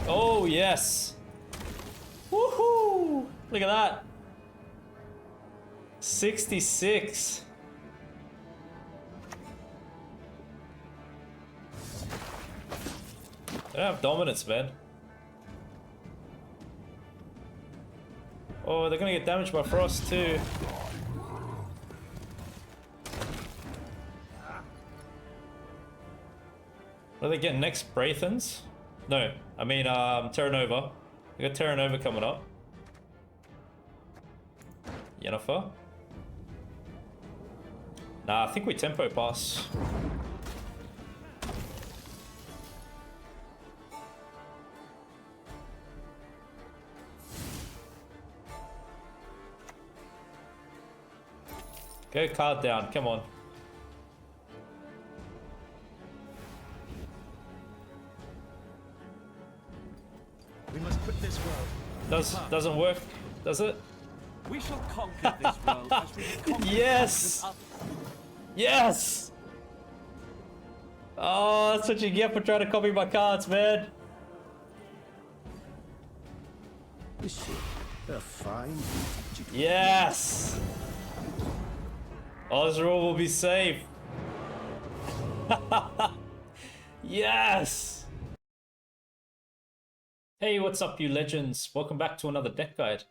Oh, yes. Woohoo! Look at that. 66. They don't have dominance, man. Oh, they're gonna get damaged by frost too. What are they getting next? Braithens? No, I mean Terra Nova. We got Terra Nova coming up. Yennefer. Nah, I think we tempo pass. Go card down, come on. We must quit this world. Doesn't work, does it? We shall conquer this world as we conquer Yes! Yes! Oh, that's what you get for trying to copy my cards, man. Is she a fine? Yes! Ozzrel will be safe. Yes! Hey, what's up, you legends? Welcome back to another deck guide.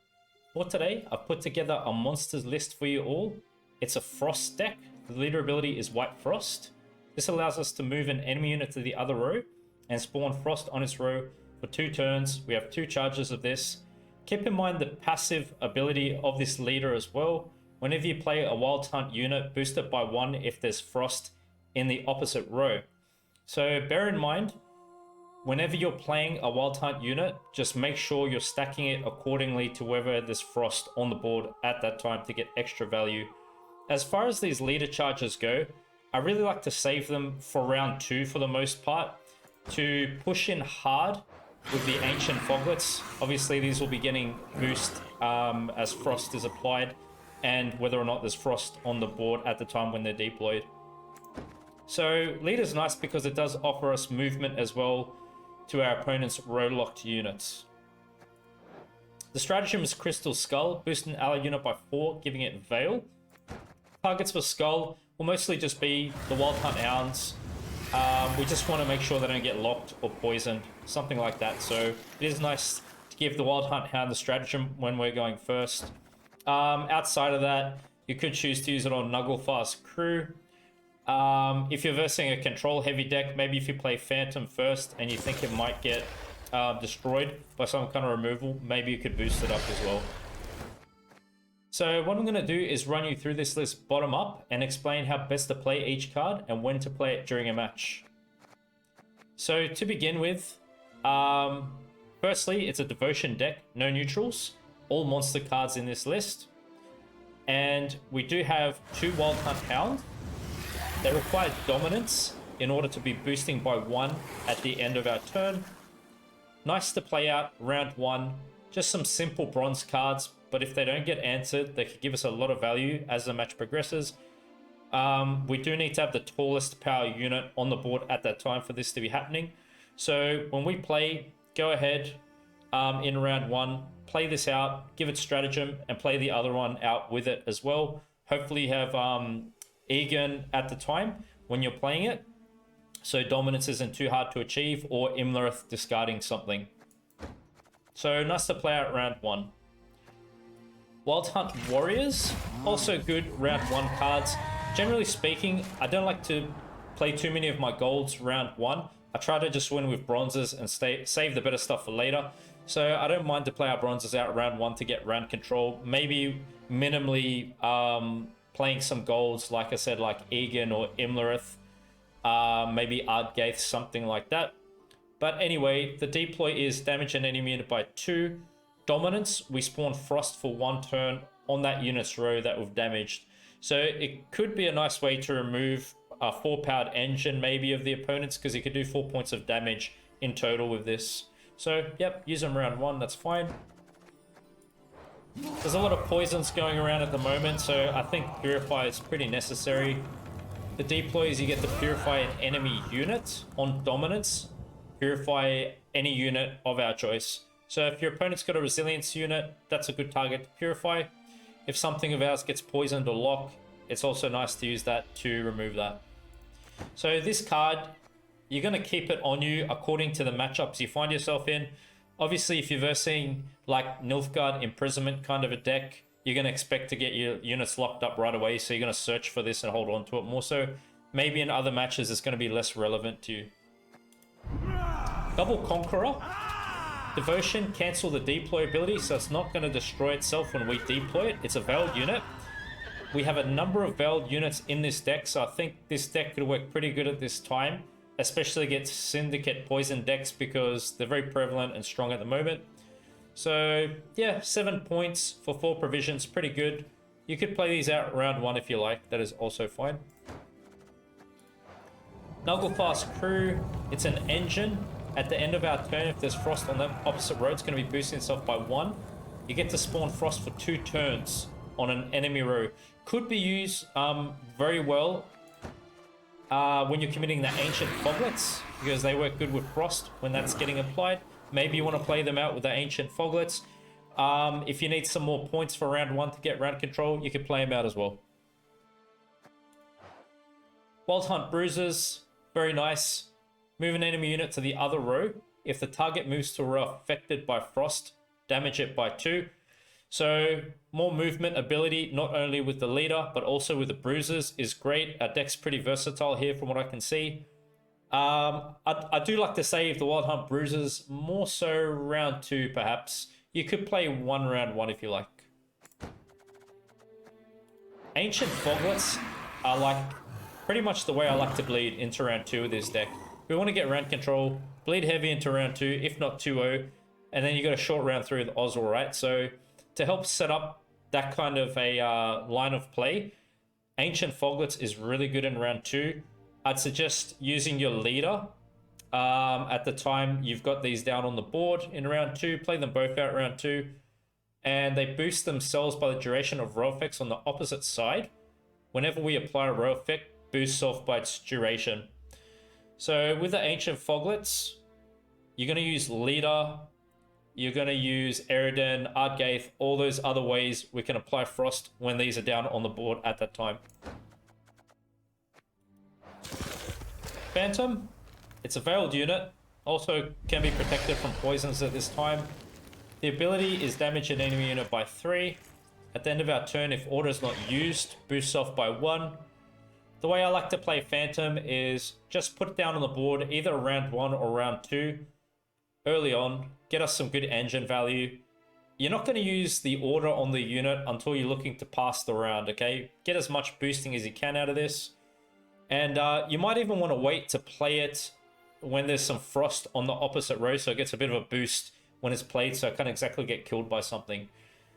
For today, I've put together a monsters list for you all. It's a Frost deck. The leader ability is White Frost. This allows us to move an enemy unit to the other row and spawn Frost on its row for 2 turns. We have 2 charges of this. Keep in mind the passive ability of this leader as well. Whenever you play a Wild Hunt unit, boost it by 1 if there's Frost in the opposite row. So bear in mind, whenever you're playing a Wild Hunt unit, just make sure you're stacking it accordingly to whether there's Frost on the board at that time to get extra value. As far as these leader charges go, I really like to save them for round 2 for the most part, to push in hard with the Ancient Foglets. Obviously these will be getting boost as Frost is applied, and whether or not there's Frost on the board at the time when they're deployed. So leader's nice because it does offer us movement as well to our opponent's row-locked units. The stratagem is Crystal Skull, boost an ally unit by 4, giving it Veil. Targets for Skull will mostly just be the Wild Hunt Hounds. We just want to make sure they don't get locked or poisoned, something like that. So it is nice to give the Wild Hunt Hound the stratagem when we're going first. Outside of that, you could choose to use it on Nugglefast Crew. If you're versing a control heavy deck, maybe if you play Phantom first and you think it might get destroyed by some kind of removal, maybe you could boost it up as well. So what I'm going to do is run you through this list bottom up and explain how best to play each card and when to play it during a match. So to begin with, firstly, it's a Devotion deck, no neutrals, all monster cards in this list. And we do have 2 Wild Hunt Hound. They require dominance in order to be boosting by 1 at the end of our turn. Nice to play out round 1. Just some simple bronze cards, but if they don't get answered, they could give us a lot of value as the match progresses. We do need to have the tallest power unit on the board at that time for this to be happening. So when we play, go ahead in round 1, play this out, give it stratagem, and play the other one out with it as well. Hopefully you have Egan at the time when you're playing it, so dominance isn't too hard to achieve, or Imlerith discarding something. So nice to play out round 1. Wild Hunt Warriors, also good round 1 cards. Generally speaking, I don't like to play too many of my golds round 1. I try to just win with bronzes and save the better stuff for later. So I don't mind to play our bronzes out round 1 to get round control. Maybe minimally playing some golds, like I said, like Egan or Imlerith, maybe Ysgith, something like that. But anyway, the deploy is damage an enemy unit by 2. Dominance, we spawn Frost for 1 turn on that unit's row that we've damaged. So it could be a nice way to remove a 4-powered engine maybe of the opponents, because you could do 4 points of damage in total with this. So yep, use them round 1, that's fine. There's a lot of poisons going around at the moment, so I think Purify is pretty necessary. The deploys, you get to purify an enemy unit on dominance. Purify any unit of our choice. So if your opponent's got a resilience unit, that's a good target to purify. If something of ours gets poisoned or locked, it's also nice to use that to remove that. So this card, you're going to keep it on you according to the matchups you find yourself in. Obviously, if you're versing like Nilfgaard Imprisonment kind of a deck, you're going to expect to get your units locked up right away. So you're going to search for this and hold on to it more so. Maybe in other matches, it's going to be less relevant to you. Double Conqueror. Devotion, cancel the deploy ability, so it's not going to destroy itself when we deploy it. It's a veiled unit. We have a number of veiled units in this deck, so I think this deck could work pretty good at this time, especially against Syndicate poison decks because they're very prevalent and strong at the moment. So yeah, 7 points for 4 provisions, pretty good. You could play these out round 1 if you like, that is also fine. Nuggle-Fast Crew, it's an engine. At the end of our turn, if there's frost on the opposite row, it's going to be boosting itself by 1. You get to spawn frost for 2 turns on an enemy row. Could be used very well when you're committing the Ancient Foglets, because they work good with frost when that's getting applied. Maybe you want to play them out with the Ancient Foglets. If you need some more points for round 1 to get round control, you could play them out as well. Wild Hunt Bruisers, very nice. Move an enemy unit to the other row. If the target moves to a row affected by frost, damage it by 2. So more movement ability, not only with the leader, but also with the bruisers is great. Our deck's pretty versatile here from what I can see. I do like to save the Wild Hunt Bruisers, more so round 2 perhaps. You could play one round 1 if you like. Ancient Foglets are like pretty much the way I like to bleed into round 2 with this deck. We want to get round control, bleed heavy into round 2, if not 2-0, and then you got a short round 3 with Ozzrel, right? So to help set up that kind of a line of play, Ancient Foglets is really good in round 2. I'd suggest using your leader at the time you've got these down on the board in round 2. Play them both out round 2, and they boost themselves by the duration of row effects on the opposite side. Whenever we apply a row effect, boosts off by its duration. So with the Ancient Foglets, you're going to use Leader, you're going to use Eridan, Ysgith, all those other ways we can apply Frost when these are down on the board at that time. Phantom, it's a veiled unit, also can be protected from poisons at this time. The ability is damage an enemy unit by 3. At the end of our turn, if order is not used, boosts off by 1. The way I like to play Phantom is just put it down on the board, either round 1 or round 2, early on, get us some good engine value. You're not going to use the order on the unit until you're looking to pass the round, okay? Get as much boosting as you can out of this. And you might even want to wait to play it when there's some frost on the opposite row, so it gets a bit of a boost when it's played, so it can't exactly get killed by something.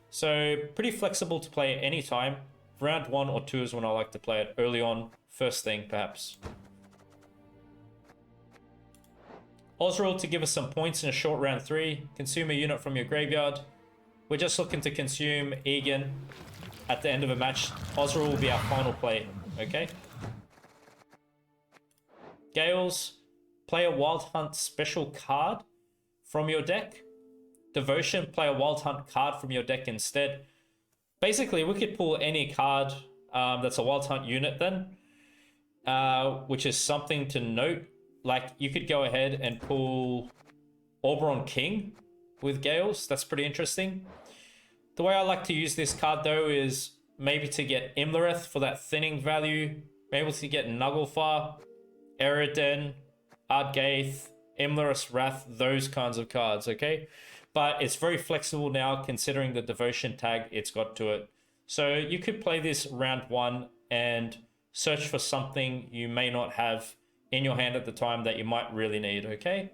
So pretty flexible to play at any time. Round 1 or 2 is when I like to play it, early on, first thing perhaps. Ozzrel to give us some points in a short round 3. Consume a unit from your graveyard. We're just looking to consume Egan at the end of a match. Ozzrel will be our final play, okay? Gales, play a Wild Hunt special card from your deck. Devotion, play a Wild Hunt card from your deck instead. Basically, we could pull any card that's a Wild Hunt unit then, which is something to note. Like, you could go ahead and pull Auberon King with Gales. That's pretty interesting. The way I like to use this card, though, is maybe to get Imlerith for that thinning value. Maybe to get Nugglefar, Eridan, Ysgith, Imlerith's Wrath, those kinds of cards, okay? But it's very flexible now considering the devotion tag it's got to it. So you could play this round 1 and search for something you may not have in your hand at the time that you might really need, okay?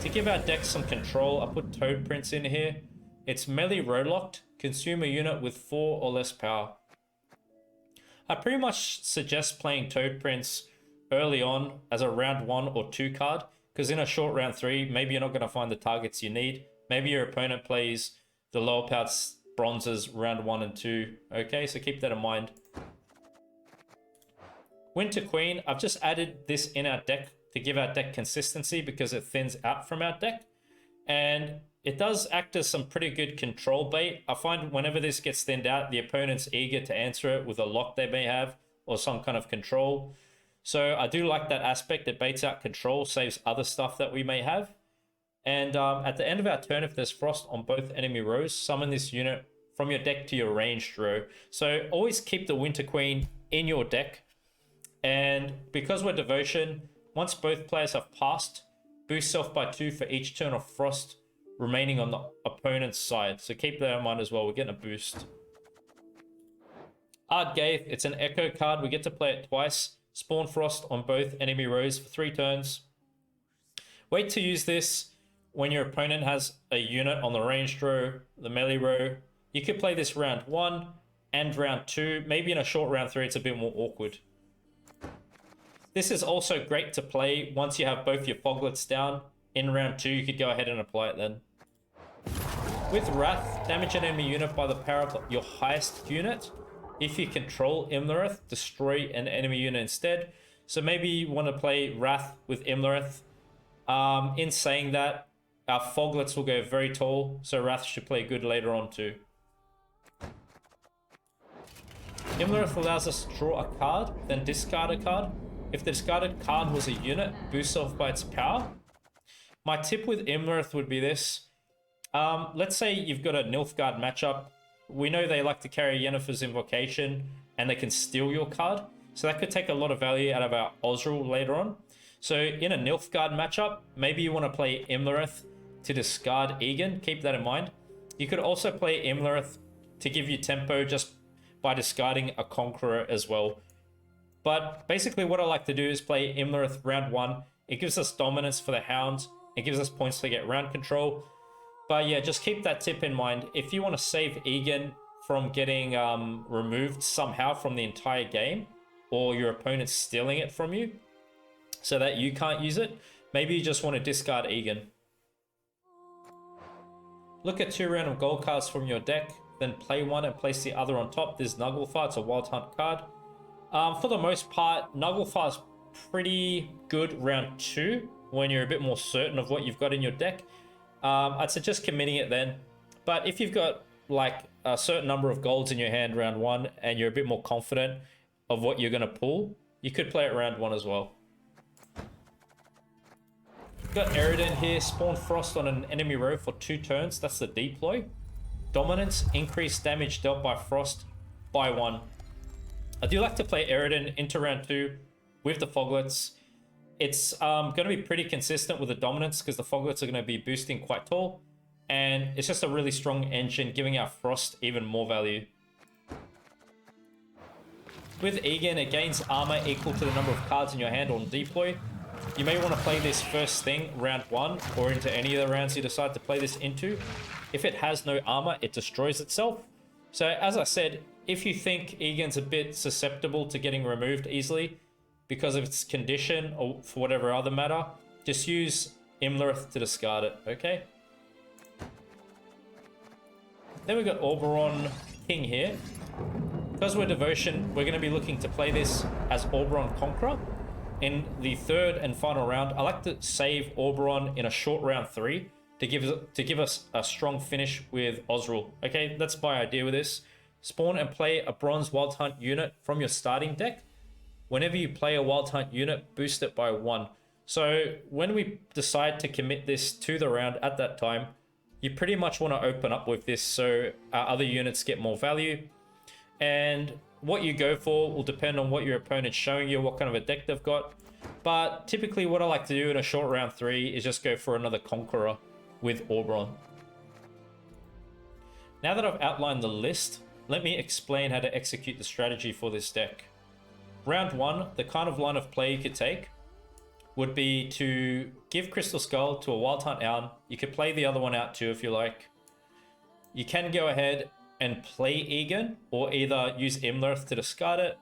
To give our deck some control, I put Toad Prince in here. It's melee row locked, consume a unit with 4 or less power. I pretty much suggest playing Toad Prince early on as a round 1 or 2 card, because in a short round 3, maybe you're not going to find the targets you need. Maybe your opponent plays the lower powered bronzes round 1 and 2. Okay, so keep that in mind. Winter Queen, I've just added this in our deck to give our deck consistency because it thins out from our deck. And it does act as some pretty good control bait. I find whenever this gets thinned out, the opponent's eager to answer it with a lock they may have or some kind of control. So I do like that aspect. It baits out control, saves other stuff that we may have. And at the end of our turn, if there's frost on both enemy rows, summon this unit from your deck to your ranged row. So always keep the Winter Queen in your deck. And because we're Devotion, once both players have passed, boost self by 2 for each turn of frost remaining on the opponent's side. So keep that in mind as well. We're getting a boost. Ysgith, it's an echo card. We get to play it twice. Spawn frost on both enemy rows for 3 turns. Wait to use this when your opponent has a unit on the ranged row, the melee row. You could play this round 1 and round 2. Maybe in a short round 3, it's a bit more awkward. This is also great to play once you have both your foglets down. In round 2, you could go ahead and apply it then. With Wrath, damage an enemy unit by the power of your highest unit. If you control Imlerith, destroy an enemy unit instead. So maybe you want to play Wrath with Imlerith. In saying that, our foglets will go very tall, so Wrath should play good later on too. Imlerith allows us to draw a card, then discard a card. If the discarded card was a unit, boost off by its power. My tip with Imlerith would be this. Let's say you've got a Nilfgaard matchup. We know they like to carry Yennefer's Invocation, and they can steal your card. So that could take a lot of value out of our Ozzrel later on. So in a Nilfgaard matchup, maybe you want to play Imlerith to discard Egan. Keep that in mind. You could also play Imlerith to give you tempo just by discarding a Conqueror as well. But basically what I like to do is play Imlerith round 1. It gives us dominance for the Hound. It gives us points to get round control. But yeah, just keep that tip in mind. If you want to save Egan from getting removed somehow from the entire game, or your opponent's stealing it from you so that you can't use it, maybe you just want to discard Egan. Look at 2 random gold cards from your deck, then play one and place the other on top. This Nilfgaard, it's a Wild Hunt card. For the most part, Nilfgaard is pretty good round 2 when you're a bit more certain of what you've got in your deck. I'd suggest committing it then. But if you've got like a certain number of golds in your hand round 1 and you're a bit more confident of what you're going to pull, you could play it round 1 as well. Got Eredin here, spawn frost on an enemy row for 2 turns. That's the deploy. Dominance, increased damage dealt by frost by 1. I do like to play Eredin into round 2 with the foglets. It's going to be pretty consistent with the dominance because the foglets are going to be boosting quite tall. And it's just a really strong engine, giving our frost even more value. With Egan, it gains armor equal to the number of cards in your hand on deploy. You may want to play this first thing round 1 or into any of the rounds you decide to play this into. If it has no armor, it destroys itself. So as I said, if you think Egan's a bit susceptible to getting removed easily because of its condition or for whatever other matter, just use Imlerith to discard it, okay? Then we've got Auberon King here. Because we're Devotion, we're going to be looking to play this as Auberon Conqueror. In the 3rd and final round, I like to save Auberon in a short round 3 to give us a strong finish with Ozzrel. Okay, that's my idea with this. Spawn and play a Bronze Wild Hunt unit from your starting deck. Whenever you play a Wild Hunt unit, boost it by 1. So when we decide to commit this to the round at that time, you pretty much want to open up with this so our other units get more value. And what you go for will depend on what your opponent's showing you, what kind of a deck they've got. But typically what I like to do in a short round 3 is just go for another Conqueror with Auberon. Now that I've outlined the list, let me explain how to execute the strategy for this deck. Round 1, the kind of line of play you could take would be to give Crystal Skull to a Wild Hunt Owl. You could play the other one out too if you like. You can go ahead and play Egan or either use Imlerith to discard it.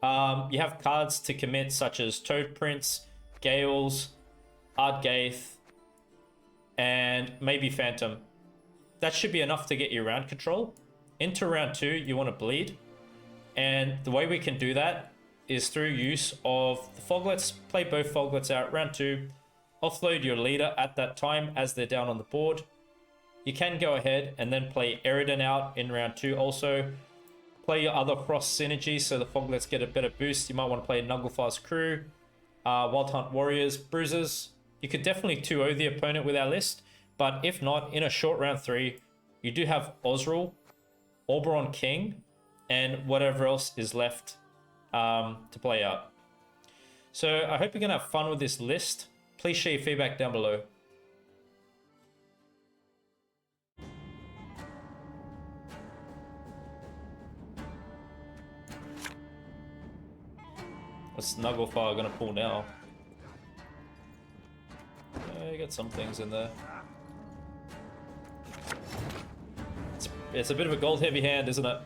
You have cards to commit such as Toad Prince, Gales, Ysgith, and maybe Phantom. That should be enough to get you round control. Into round 2, you want to bleed. And the way we can do that is through use of the Foglets. Play both Foglets out round 2. Offload your leader at that time as they're down on the board. You can go ahead and then play Eridan out in round 2 also. Play your other cross synergies so the Foglets get a better boost. You might want to play Nugglefar's crew, Wild Hunt Warriors, Bruisers. You could definitely 2-0 the opponent with our list, but if not, in a short round 3, you do have Ozzrel, Auberon King, and whatever else is left to play out. So I hope you're going to have fun with this list. Please share your feedback down below. What's Snugglefire going to pull now? You got some things in there. It's a bit of a gold heavy hand, isn't it?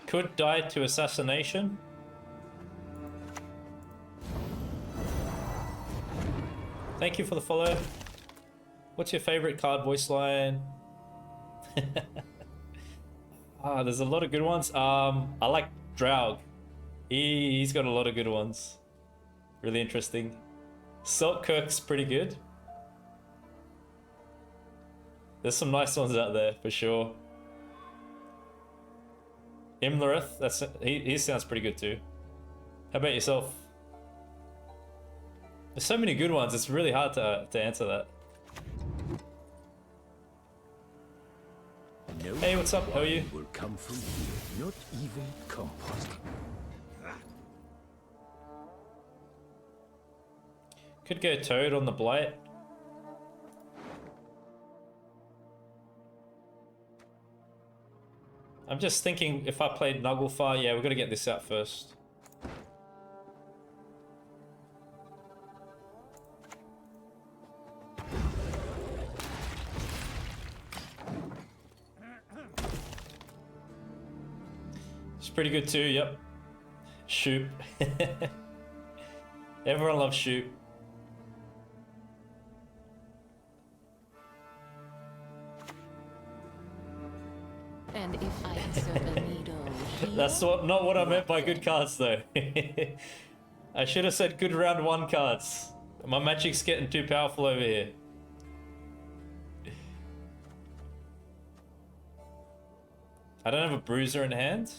Could die to assassination. Thank you for the follow. What's your favorite card voice line? There's a lot of good ones. I like Draug. He's got a lot of good ones. Really interesting. Selkirk's pretty good. There's some nice ones out there for sure. Imlerith, he sounds pretty good too. How about yourself? There's so many good ones, it's really hard to answer that. No, hey, what's up? How are you? Will come from here, not even compost. Could go Toad on the Blight. I'm just thinking if I played Nugglefar, yeah, we're gonna get this out first. It's pretty good too, yep. Shoop. Everyone loves Shoop. And if I insert a needle here... That's not what I meant by good cards though. I should have said good round 1 cards. My magic's getting too powerful over here. I don't have a bruiser in hand.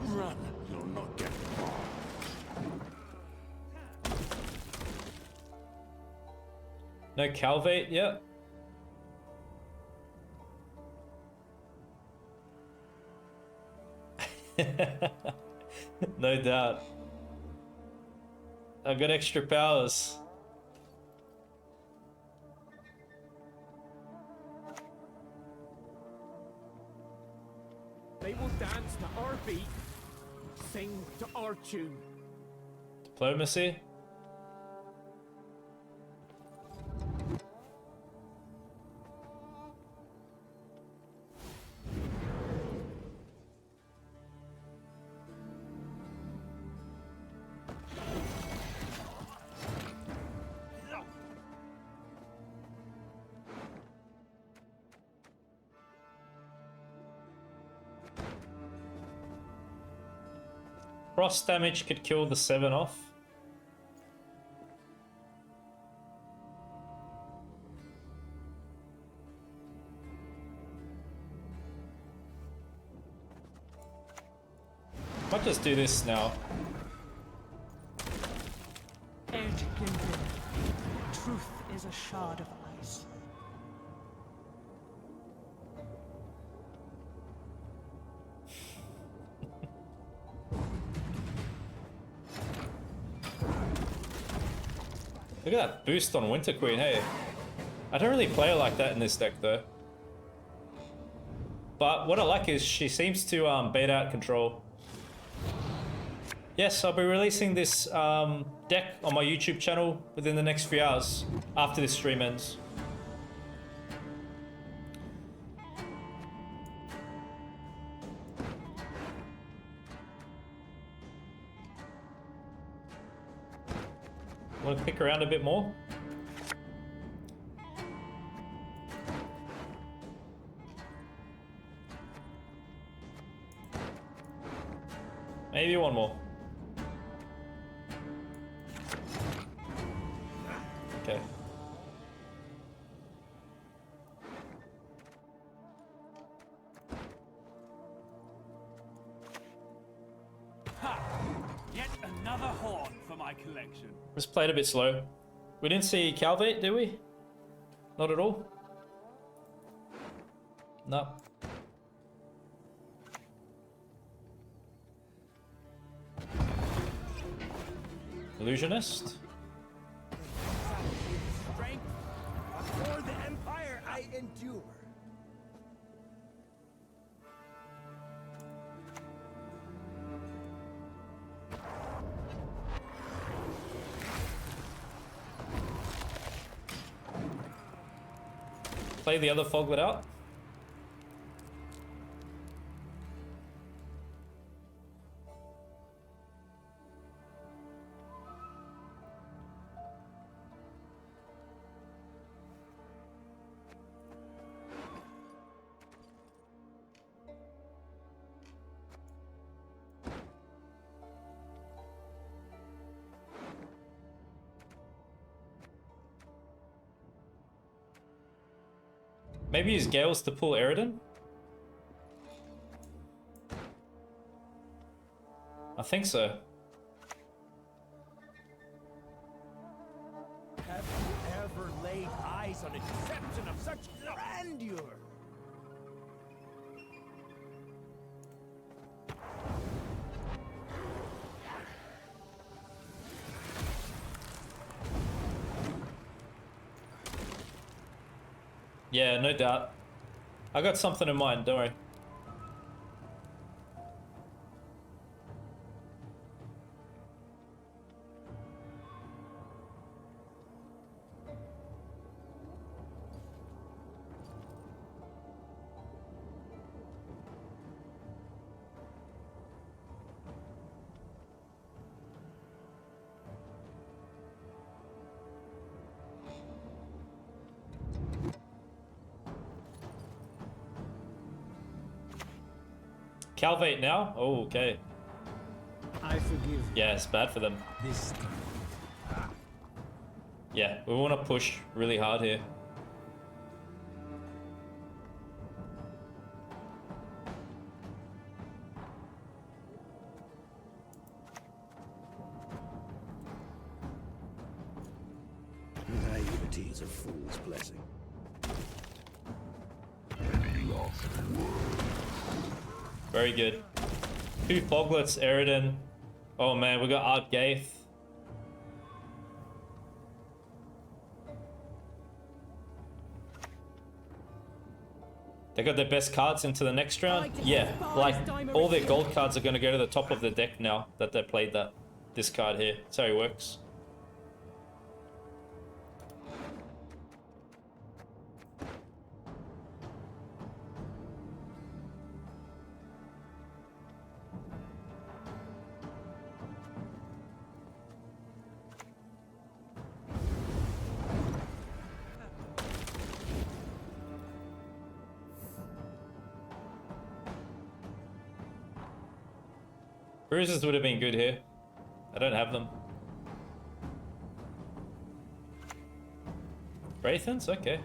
Run, you'll not get far. No Calvate yet. No doubt. I've got extra powers. They will dance to our beat, sing to our tune. Diplomacy. Frost damage could kill the 7 off. Might just do this now. Truth is a shard of ice. Look at that boost on Winter Queen, hey. I don't really play her like that in this deck though. But what I like is she seems to bait out control. Yes, I'll be releasing this deck on my YouTube channel within the next few hours after this stream ends. Want to click around a bit more? Maybe one more. Okay. Ha! Yet another horn for my collection. Just played a bit slow. We didn't see Calvate, did we? Not at all? No. Illusionist? Strength for the empire I endure. Play the other Foglet out. Maybe use Gales to pull Eridan? I think so. Have you ever laid eyes on a deception of such grandeur? Yeah, no doubt. I got something in mind, don't worry. Calvate now? Oh, okay. I forgive you. Yeah, it's bad for them. This time. Yeah, we want to push really hard here. Naivety is a fool's blessing. Very good. 2 Foglets, Eridan. Oh man, we got Ysgith. They got their best cards into the next round. Yeah, like all their gold cards are going to go to the top of the deck now that they played this card here. That's how it works. Bruises would have been good here. I don't have them. Wraithens? Okay.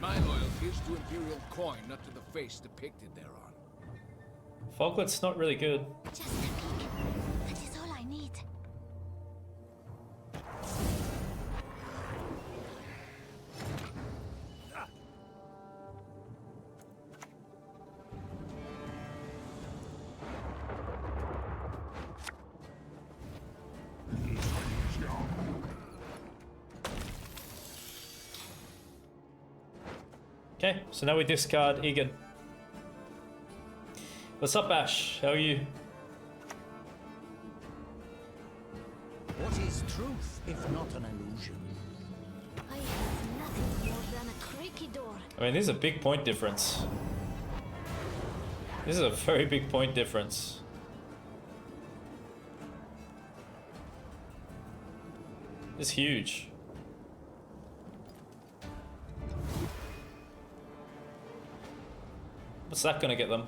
My loyalty is to Imperial coin, not to the face depicted thereon. Foglet's not really good. Just a peek. That is all I need. Okay, so now we discard Egan. What's up, Ash? How are you? What is truth if not an illusion? I have nothing more than a creaky door. I mean, this is a big point difference. This is a very big point difference. is huge. What's that gonna get them?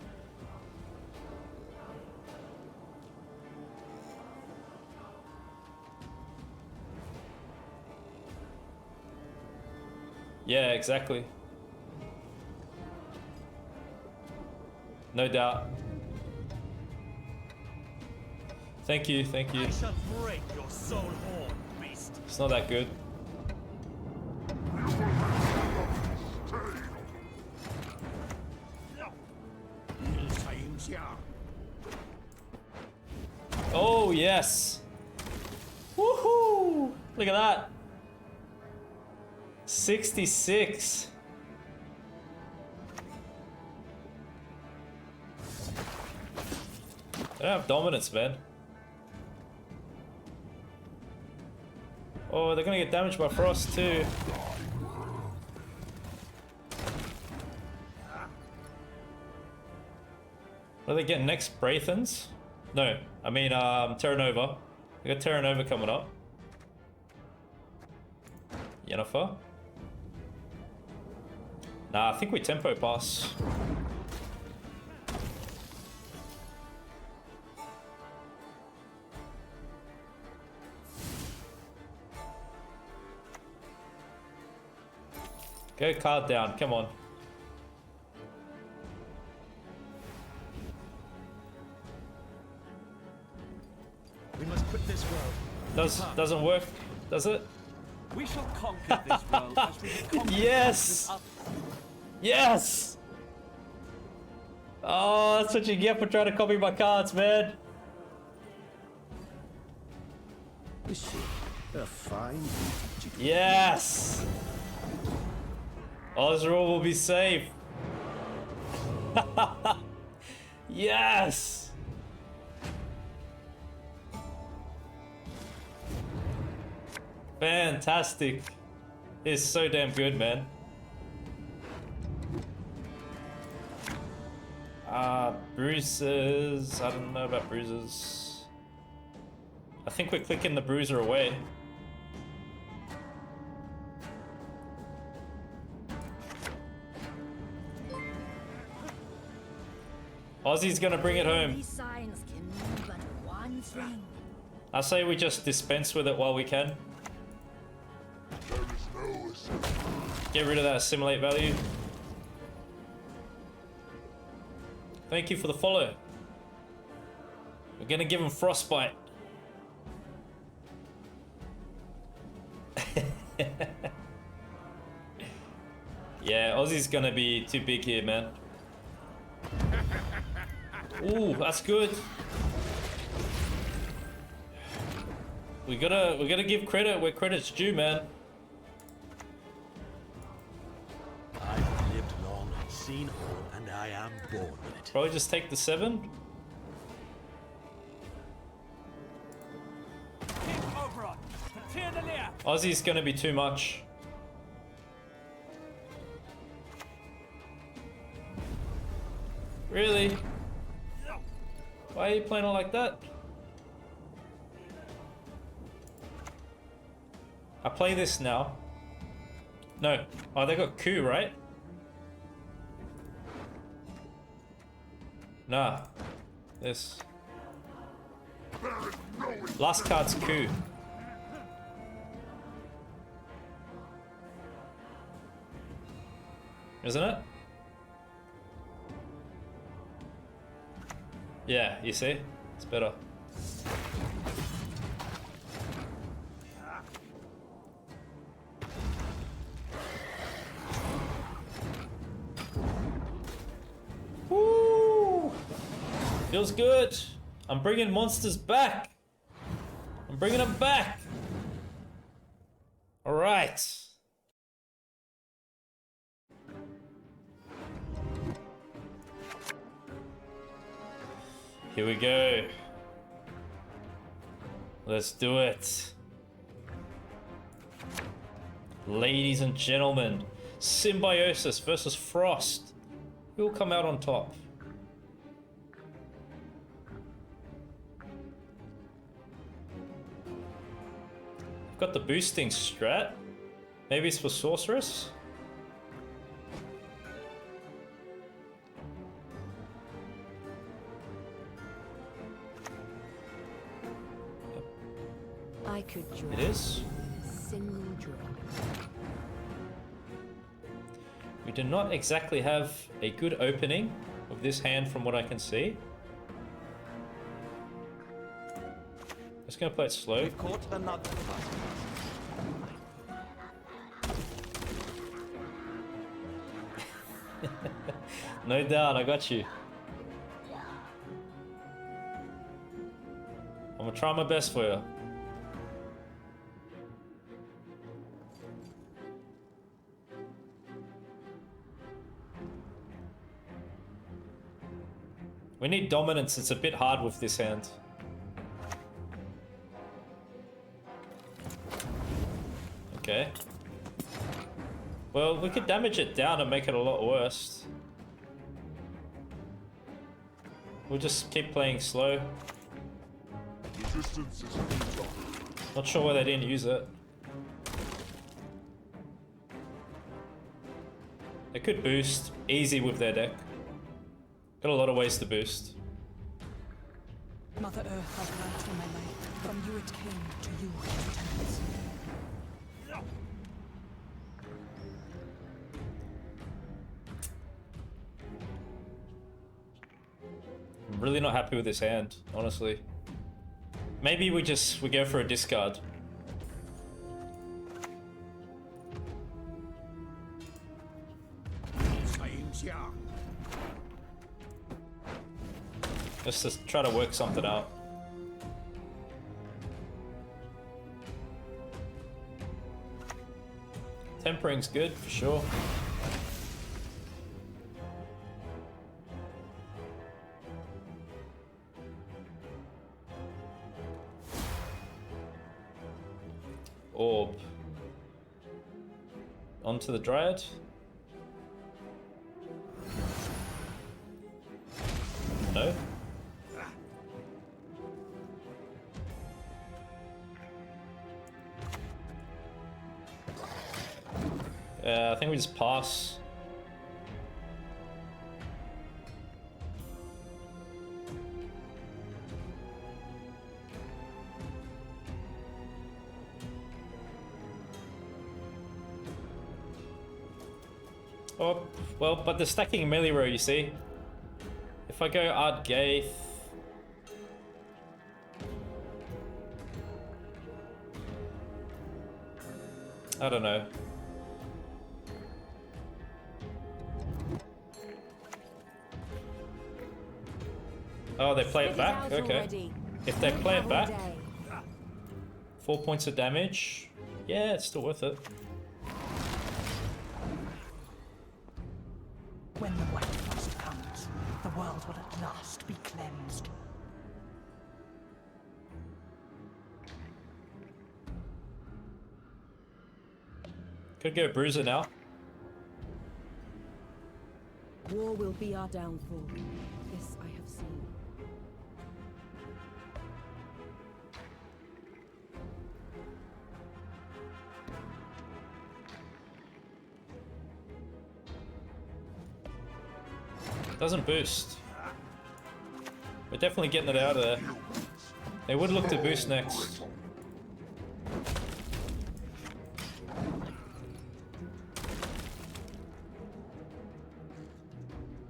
Yeah, exactly. No doubt. Thank you, thank you. I shall break your soul horn, beast. It's not that good. Times, yeah. Oh, yes. Woohoo! Look at that. 66. They don't have dominance, man. Oh, they're gonna get damaged by frost too. What are they getting next? Braithens? No, I mean Terra Nova. We got Terra Nova coming up. Yennefer. Nah, I think we tempo pass. Go card down, come on. We must quit this world. Doesn't work, does it? We shall conquer this world as we have conquered Yes! Yes! Oh, that's what you get for trying to copy my cards, man. Is she a fine? Yes! Ozzrel will be safe. Yes! Fantastic. It's so damn good, man. Bruises. I don't know about bruises. I think we're clicking the bruiser away. Ozzy's gonna bring it home. These signs can mean but one thing. I say we just dispense with it while we can. Get rid of that assimilate value. Thank you for the follow. We're gonna give him frostbite. Yeah, Ozzy's gonna be too big here, man. Ooh, that's good. We gotta give credit where credit's due, man. I've lived long, seen all, and I am born with it. Probably just take the 7. King Auberon, tear the leer. Ozzy's gonna be too much. Really? Why are you playing it like that? I play this now. No. Oh, they got coup, right? Nah. This. Last card's coup. Isn't it? Yeah, you see? It's better. Woo! Feels good. I'm bringing monsters back. I'm bringing them back. All right. Here we go. Let's do it. Ladies and gentlemen, Symbiosis versus Frost. Who will come out on top? got the boosting strat. Maybe it's for sorceress. I could draw It is. a single draw. We do not exactly have a good opening of this hand from what I can see. Just gonna play it slow. We've caught another. No doubt, I got you. I'm gonna try my best for you. We need dominance, it's a bit hard with this hand. Okay. Well, we could damage it down and make it a lot worse. We'll just keep playing slow. Resistance is futile. Not sure why they didn't use it. They could boost easy with their deck. Got a lot of ways to boost. Mother Earth has granted my life. From you it came, to you it returns. I'm really not happy with this hand, honestly. Maybe we go for a discard. Just to try to work something out. Tempering's good for sure. Orb. Onto the Dryad. No. I think we just pass. Oh, well, but the stacking melee row, you see. If I go Ysgith, I don't know. Oh, they play it back? Okay. If they play it back, 4 points of damage. Yeah, it's still worth it. When the white frost comes, the world will at last be cleansed. Could go Bruiser now. War will be our downfall. This I have seen. Doesn't boost. We're definitely getting it out of there. They would look to boost next.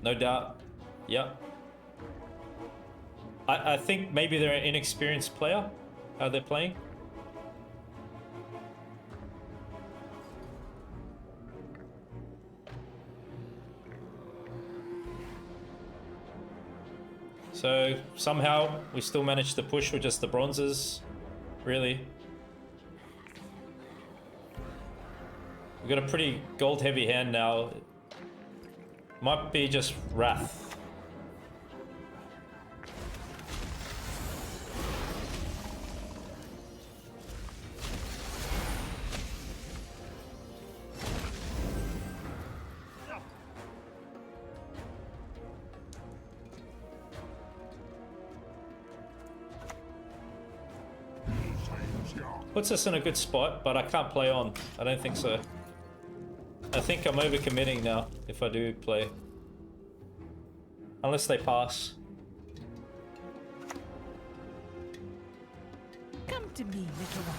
No doubt. Yep. I think maybe they're an inexperienced player, how they're playing. So somehow we still managed to push with just the bronzes, really. We've got a pretty gold heavy hand now. Might be just Wrath. Puts us in a good spot, but I can't play on. I don't think so. I think I'm overcommitting now if I do play. Unless they pass. Come to me, little one.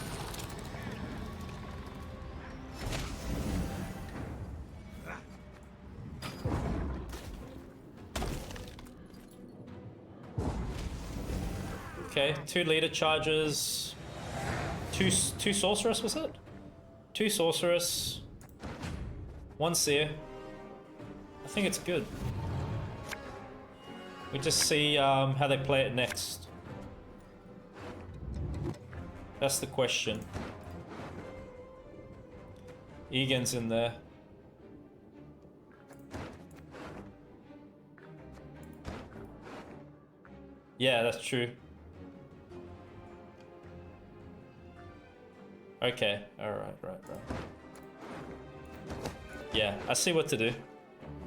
Okay, 2 leader charges. Two sorceress, was it? 2 sorceress. 1 seer. I think it's good. We just see how they play it next. That's the question. Egan's in there. Yeah, that's true. Okay, alright, right. Yeah, I see what to do.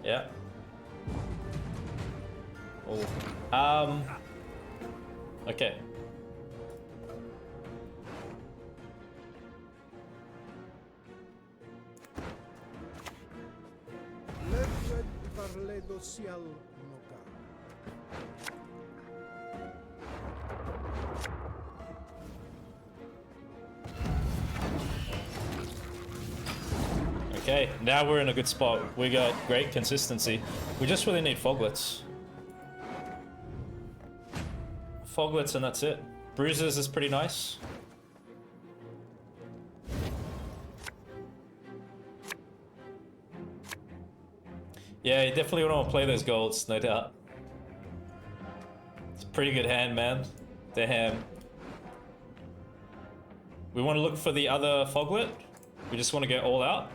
Yeah. Oh. Okay. Okay, now we're in a good spot. We got great consistency. We just really need foglets. Foglets and that's it. Bruises is pretty nice. Yeah, you definitely want to play those golds, no doubt. It's a pretty good hand, man. Damn. We want to look for the other foglet. We just want to go all out.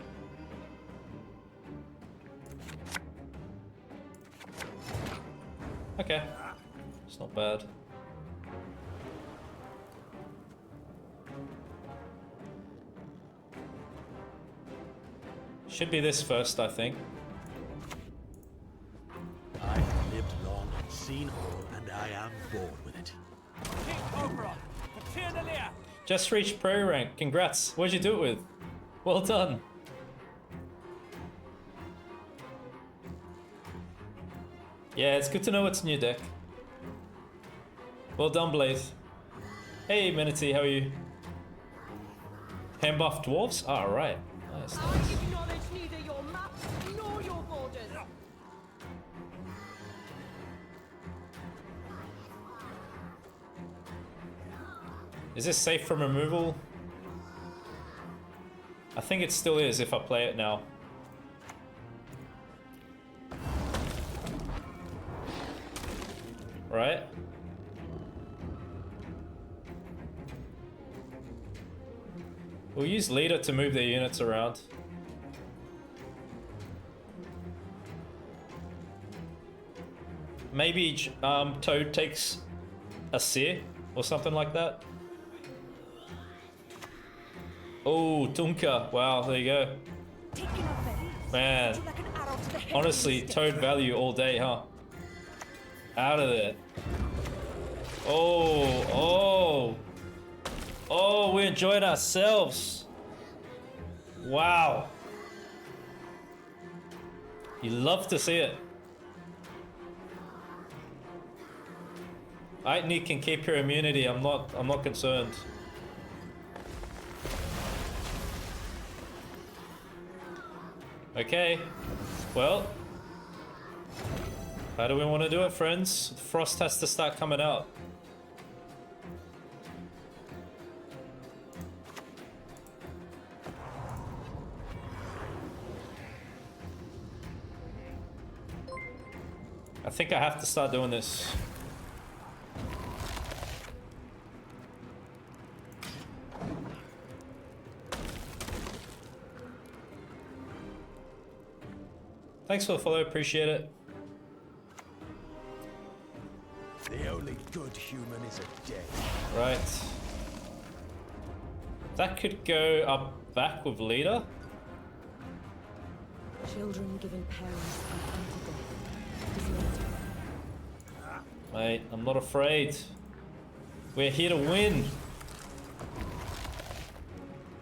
Okay. It's not bad. Should be this first, I think. I have lived long, seen all, and I am bored with it. King Auberon, prepare the lair. Just reached pro rank. Congrats. What'd you do it with? Well done. Yeah, it's good to know what's in your deck. Well done, Blaze. Hey, Manatee, how are you? Hand buff dwarves? Alright. Nice, I nice. acknowledge neither your maps nor your borders. Is this safe from removal? I think it still is if I play it now. Right? We'll use leader to move their units around. Maybe Toad takes a seer or something like that. Oh, Tunka. Wow, there you go. Man, honestly, Toad value all day, huh? Out of there. Oh, we enjoyed ourselves. Wow. You love to see it. Igni can keep your immunity. I'm not concerned. Okay. Well, how do we want to do it, friends? Frost has to start coming out. I think I have to start doing this. Thanks for the follow, appreciate it. The only good human is a dead. Right. That could go up back with leader. Children given parents and unto death. Mate, I'm not afraid. We're here to win.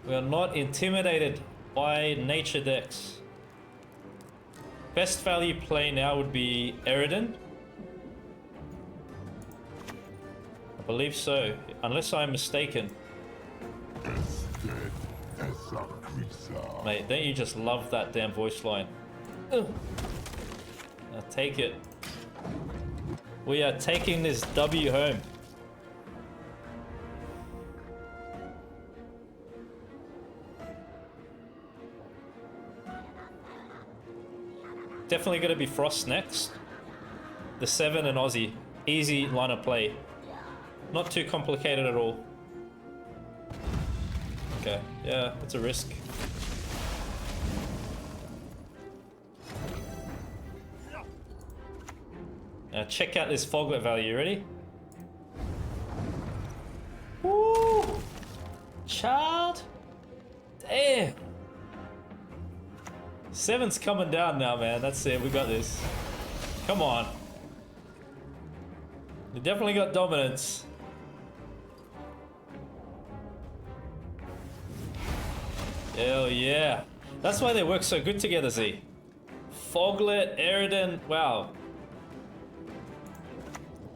We are not intimidated by nature decks. Best value play now would be Eridan. I believe so, unless I'm mistaken. Mate, don't you just love that damn voice line? Ugh. Now take it. We are taking this W home. Definitely going to be Frost next. The 7 and Aussie. Easy line of play. Not too complicated at all. Okay, yeah, it's a risk. Now check out this Foglet value, ready? Woo! Child! Damn! 7's coming down now, man. That's it, we got this. Come on. We definitely got dominance. Hell yeah. That's why they work so good together, Z. Foglet, Eridan, wow.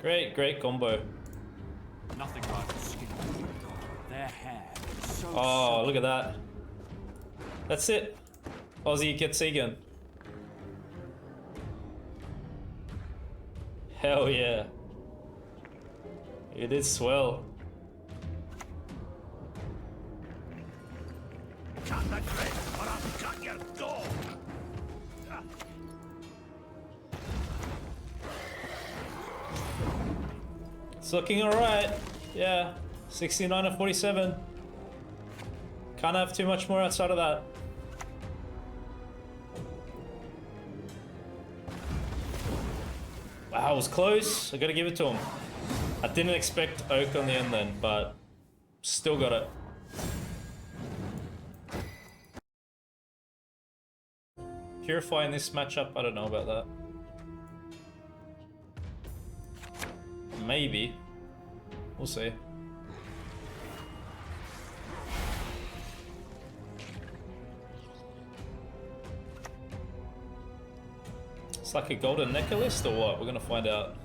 Great, great combo. Nothing rivals skin. Their hair is so Oh, look at that. That's it. Aussie gets Egan. Hell yeah. It is swell. Cut the grid, or I'll cut your dog. It's looking alright. Yeah. 69 to 47. Can't have too much more outside of that. Wow, it was close. I gotta give it to him. I didn't expect Oak on the end then, but still got it. Purify in this matchup, I don't know about that. Maybe. We'll see. It's like a golden necker list or what? We're gonna find out.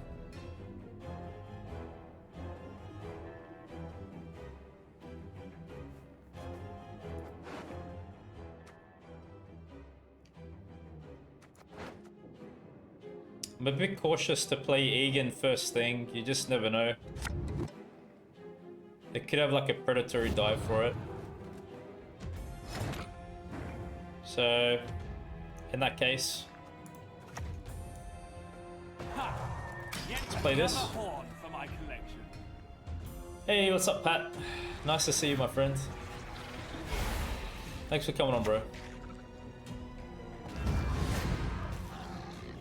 I'm a bit cautious to play Egan first thing. You just never know. They could have like a predatory dive for it. So, in that case, let's play this. For my collection. Hey, what's up, Pat? Nice to see you, my friend. Thanks for coming on, bro.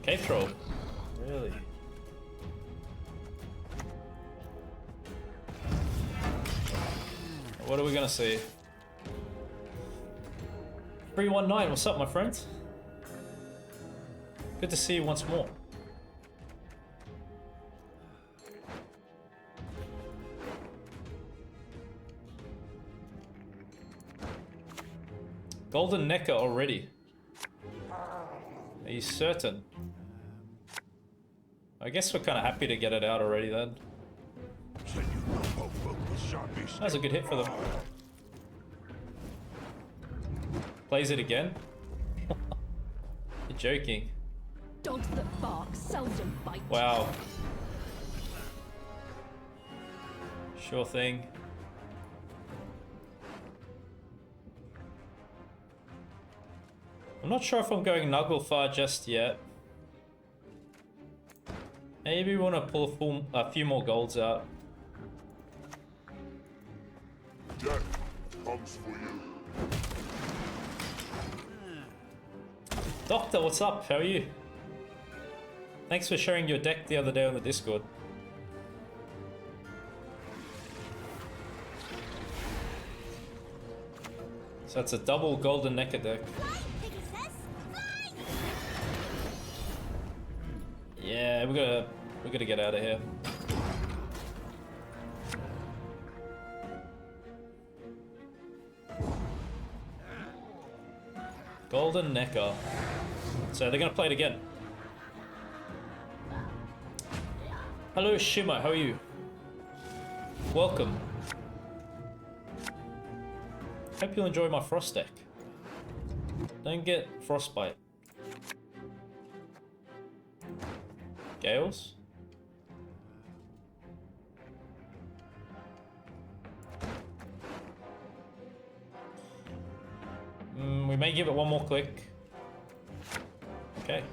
Cave troll. Really? What are we gonna see? 319, what's up, my friend? Good to see you once more. Golden Necker already. Are you certain? I guess we're kind of happy to get it out already then. That was a good hit for them. Plays it again? You're joking. Dogs that bark seldom bite. Wow. Sure thing. I'm not sure if I'm going Nugglefar just yet. Maybe we want to pull a few more golds out. Death comes for you. Doctor, what's up? How are you? Thanks for sharing your deck the other day on the Discord. So it's a double golden necker deck. Yeah, we gotta get out of here. Golden Necker. So they're gonna play it again. Hello Shima, how are you? Welcome. Hope you'll enjoy my frost deck. Don't get frostbite. Gales? We may give it one more click. Okay.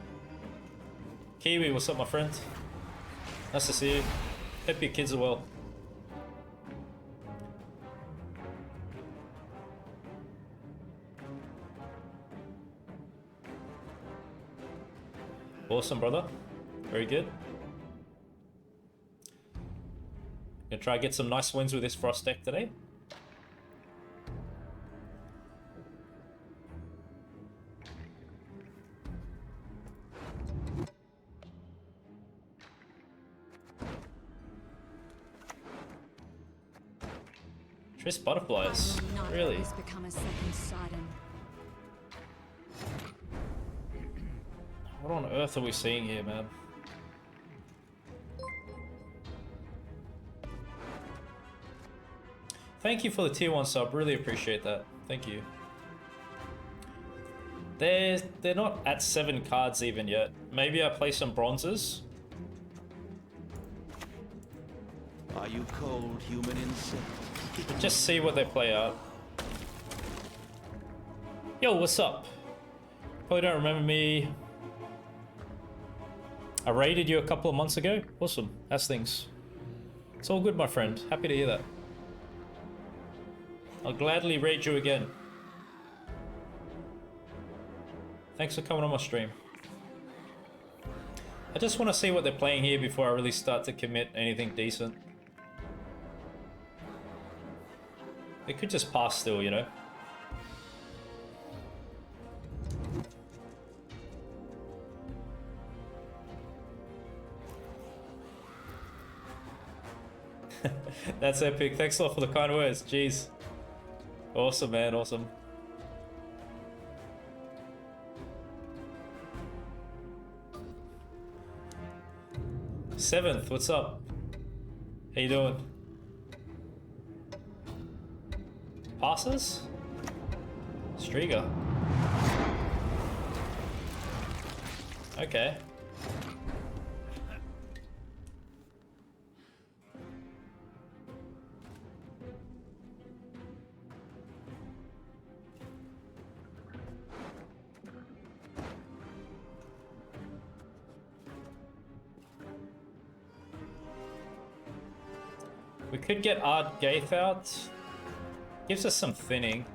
Kiwi, what's up, my friend? Nice to see you. Hope your kids are well. Awesome, brother. Very good. Gonna try to get some nice wins with this frost deck today. Triss butterflies, really? Become a second Sidon. What on earth are we seeing here, man? Thank you for the tier 1 sub, really appreciate that. Thank you. They're not at 7 cards even yet. Maybe I play some bronzes. Are you cold, human insect? Just see what they play out. Yo, what's up? Probably don't remember me. I raided you a couple of months ago. Awesome. How's things? It's all good, my friend. Happy to hear that. I'll gladly raid you again. Thanks for coming on my stream. I just want to see what they're playing here before I really start to commit anything decent. It could just pass still, you know? That's epic. Thanks a lot for the kind words. Jeez. Awesome, man. Awesome. Seventh, what's up? How you doing? Passes? Striga. Okay. We could get Ysgith out. Gives us some thinning.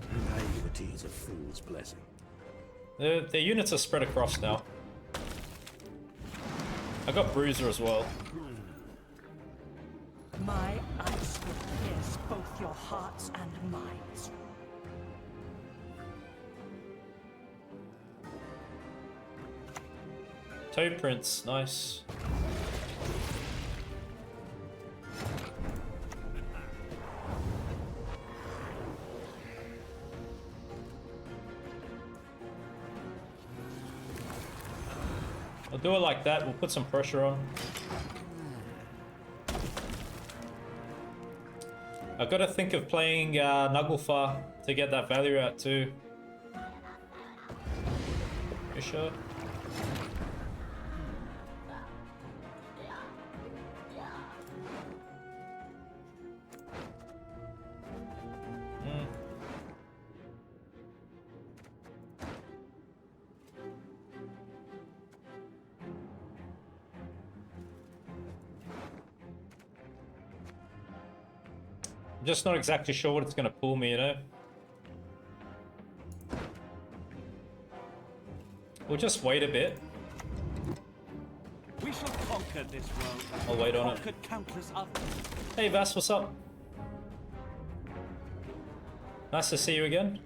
Naivety is a fool's blessing. The units are spread across now. I got Bruiser as well. My ice will pierce both your hearts and minds. Toe prints, nice. I'll do it like that, we'll put some pressure on. I've got to think of playing Naglfar to get that value out too. You sure? I'm just not exactly sure what it's going to pull me, you know? We'll just wait a bit. We shall conquer this world. I'll wait on it. Conquered countless others. Hey Vass, what's up? Nice to see you again.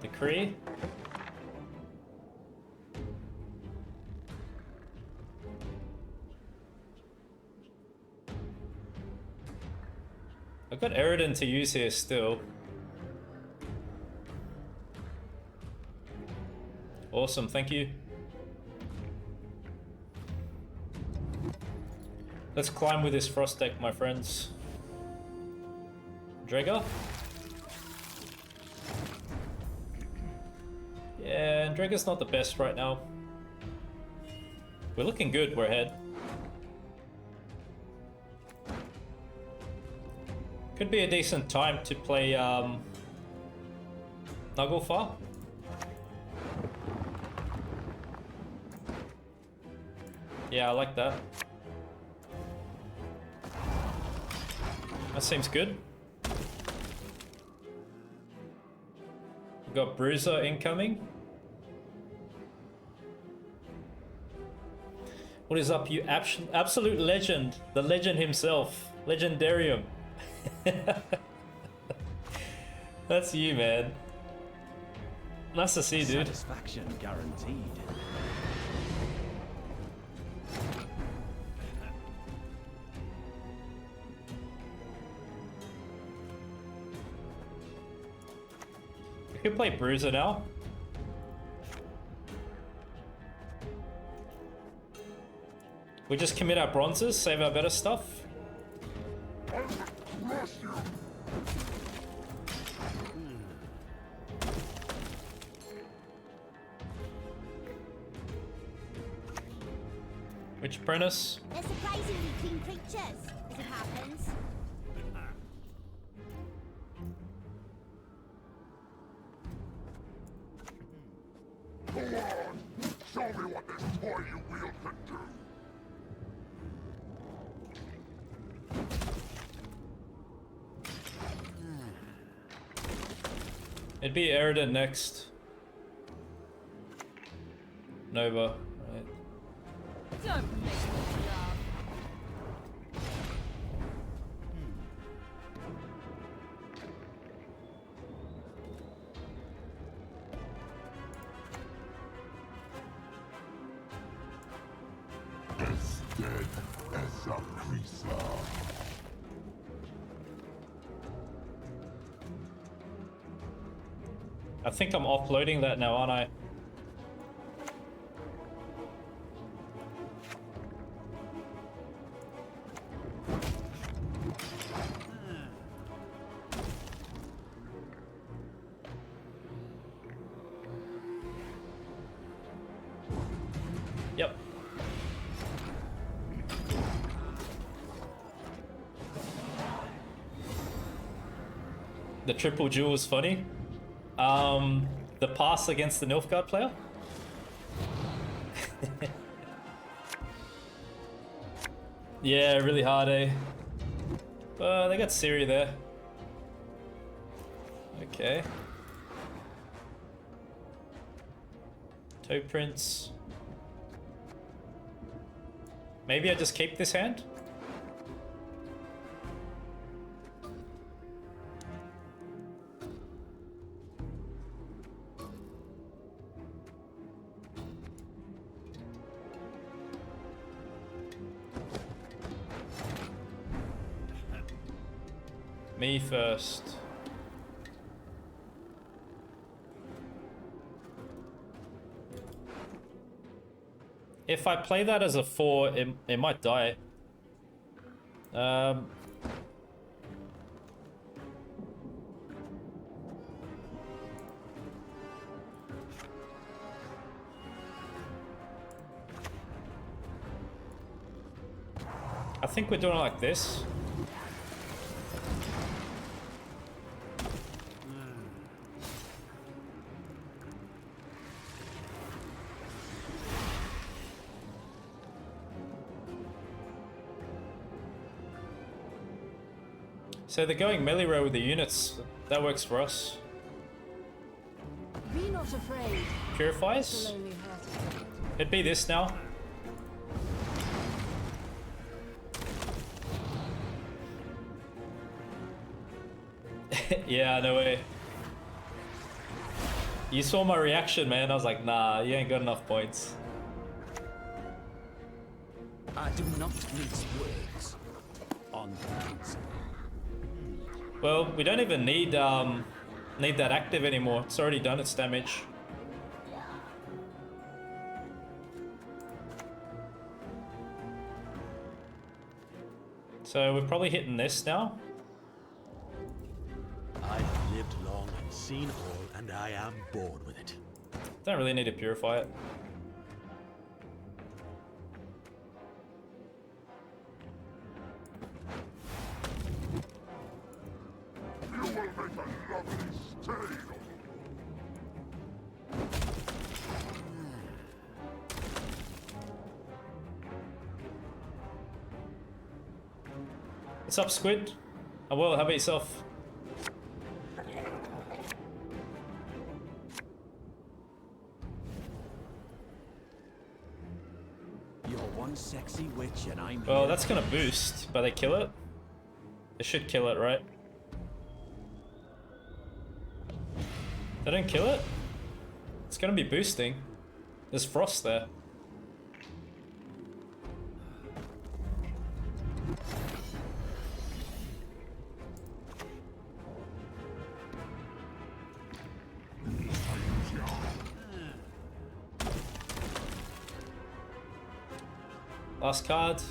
Decree. I've got Eridan to use here still. Awesome, thank you. Let's climb with this Frost deck, my friends. Drager? Yeah, and Drager's not the best right now. We're looking good, we're ahead. Could be a decent time to play Nugglefar. Yeah, I like that. That seems good. We've got Bruiser incoming. What is up, you absolute legend? The legend himself. Legendarium. That's you, man. Nice to see you, dude. Satisfaction guaranteed. We can play Bruiser now. We just commit our bronzes, save our better stuff. Which apprentice? They're surprisingly clean creatures, as it happens. Go on! Show me what this toy you wield can do! It'd be Eridan next. Nova. Right. Don't make me laugh. As dead as a creaser. I think I'm offloading that now, aren't I? Yep. The triple duel was funny. The pass against the Nilfgaard player? Yeah, really hard, eh? They got Siri there. Okay. Toe prints. Maybe I just keep this hand? Me first. If I play that as a 4, it might die. I think we're doing it like this. So they're going melee row with the units. That works for us. Be not afraid. Purifies? It'd be this now. Yeah, no way. You saw my reaction, man. I was like, nah, you ain't got enough points. I do not mince words on the principle. Well, we don't even need that active anymore. It's already done its damage. So we're probably hitting this now. I have lived long and seen all, and I am bored with it. Don't really need to purify it. You will make a lovely stain. What's up, Squid? Oh well, how about yourself? You're one sexy witch and I'm Well, here. that's gonna boost, but they kill it? They should kill it, right? They don't kill it? It's gonna be boosting. There's frost there. Last card.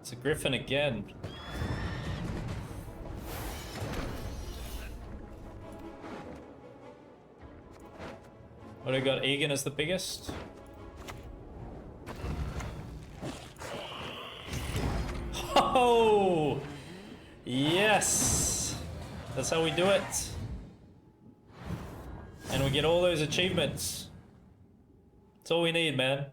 It's a griffin again. What do we got? Egan as the biggest. Oh! Yes! That's how we do it. And we get all those achievements. That's all we need, man.